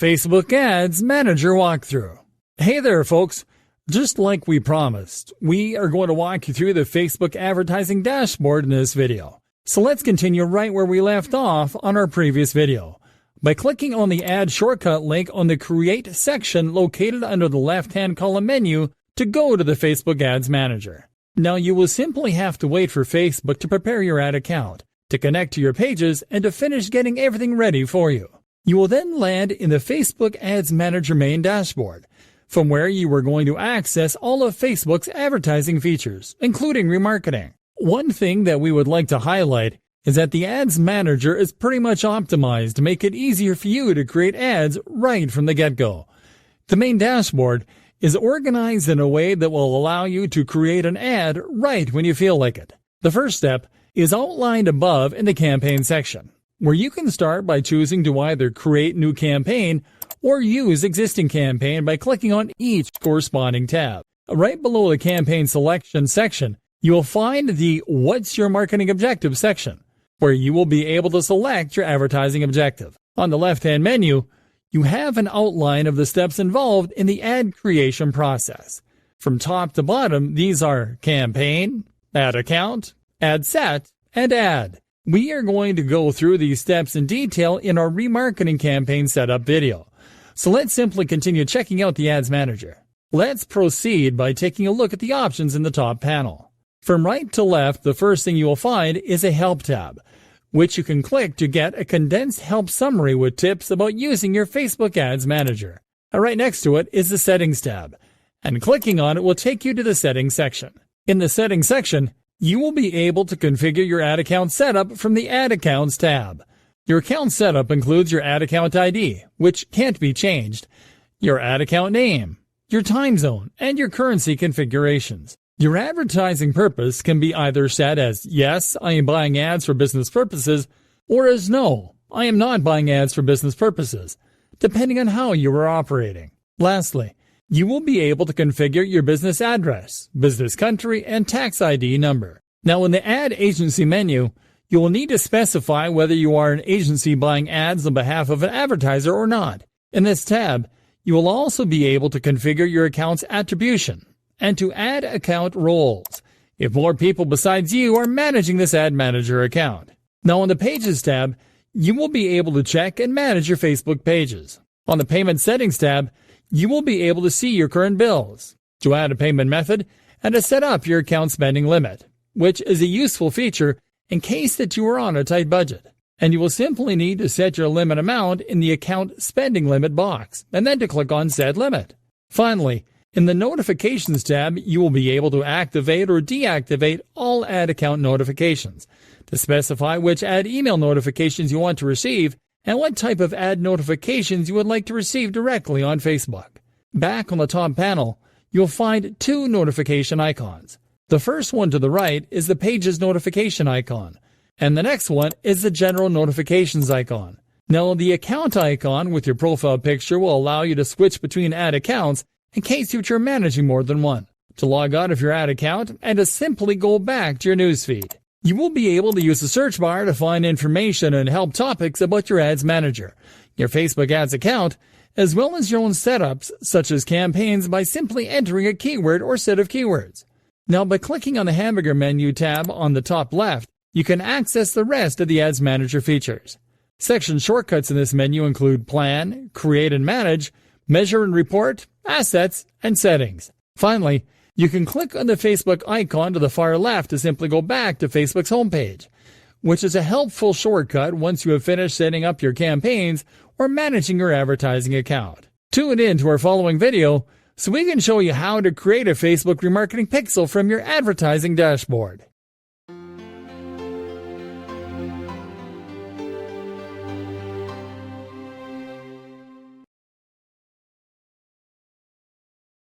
Facebook Ads Manager Walkthrough. Hey there, folks. Just like we promised, we are going to walk you through the Facebook advertising dashboard in this video. So let's continue right where we left off on our previous video by clicking on the Add Shortcut link on the Create section located under the left-hand column menu to go to the Facebook Ads Manager. Now you will simply have to wait for Facebook to prepare your ad account, to connect to your pages, and to finish getting everything ready for you. You will then land in the Facebook Ads Manager main dashboard, from where you are going to access all of Facebook's advertising features, including remarketing. One thing that we would like to highlight is that the Ads Manager is pretty much optimized to make it easier for you to create ads right from the get-go. The main dashboard is organized in a way that will allow you to create an ad right when you feel like it. The first step is outlined above in the campaign section, where you can start by choosing to either create new campaign or use existing campaign by clicking on each corresponding tab. Right below the campaign selection section, you will find the What's Your Marketing Objective section, where you will be able to select your advertising objective. On the left-hand menu, you have an outline of the steps involved in the ad creation process. From top to bottom, these are campaign, ad account, ad set, and ad. We are going to go through these steps in detail in our remarketing campaign setup video. So let's simply continue checking out the Ads Manager. Let's proceed by taking a look at the options in the top panel. From right to left, the first thing you will find is a Help tab, which you can click to get a condensed help summary with tips about using your Facebook Ads Manager. And right next to it is the Settings tab, and clicking on it will take you to the Settings section. In the Settings section, you will be able to configure your ad account setup from the Ad Accounts tab. Your account setup includes your ad account ID, which can't be changed, your ad account name, your time zone, and your currency configurations. Your advertising purpose can be either set as yes, I am buying ads for business purposes, or as no, I am not buying ads for business purposes, depending on how you are operating. Lastly, you will be able to configure your business address, business country, and tax ID number. Now in the Ad Agency menu, you will need to specify whether you are an agency buying ads on behalf of an advertiser or not. In this tab, you will also be able to configure your account's attribution and to add account roles if more people besides you are managing this Ad Manager account. Now on the Pages tab, you will be able to check and manage your Facebook pages. On the Payment Settings tab, you will be able to see your current bills, to add a payment method, and to set up your account spending limit, which is a useful feature in case that you are on a tight budget. And you will simply need to set your limit amount in the Account Spending Limit box, and then to click on Set Limit. Finally, in the Notifications tab, you will be able to activate or deactivate all ad account notifications, to specify which ad email notifications you want to receive, and what type of ad notifications you would like to receive directly on Facebook. Back on the top panel, you'll find two notification icons. The first one to the right is the Pages notification icon, and the next one is the General Notifications icon. Now, the account icon with your profile picture will allow you to switch between ad accounts in case you're managing more than one, to log out of your ad account, and to simply go back to your newsfeed. You will be able to use the search bar to find information and help topics about your Ads Manager, your Facebook Ads account, as well as your own setups such as campaigns by simply entering a keyword or set of keywords. Now by clicking on the Hamburger menu tab on the top left, you can access the rest of the Ads Manager features. Section shortcuts in this menu include Plan, Create and Manage, Measure and Report, Assets, and Settings. Finally, you can click on the Facebook icon to the far left to simply go back to Facebook's homepage, which is a helpful shortcut once you have finished setting up your campaigns or managing your advertising account. Tune in to our following video so we can show you how to create a Facebook remarketing pixel from your advertising dashboard.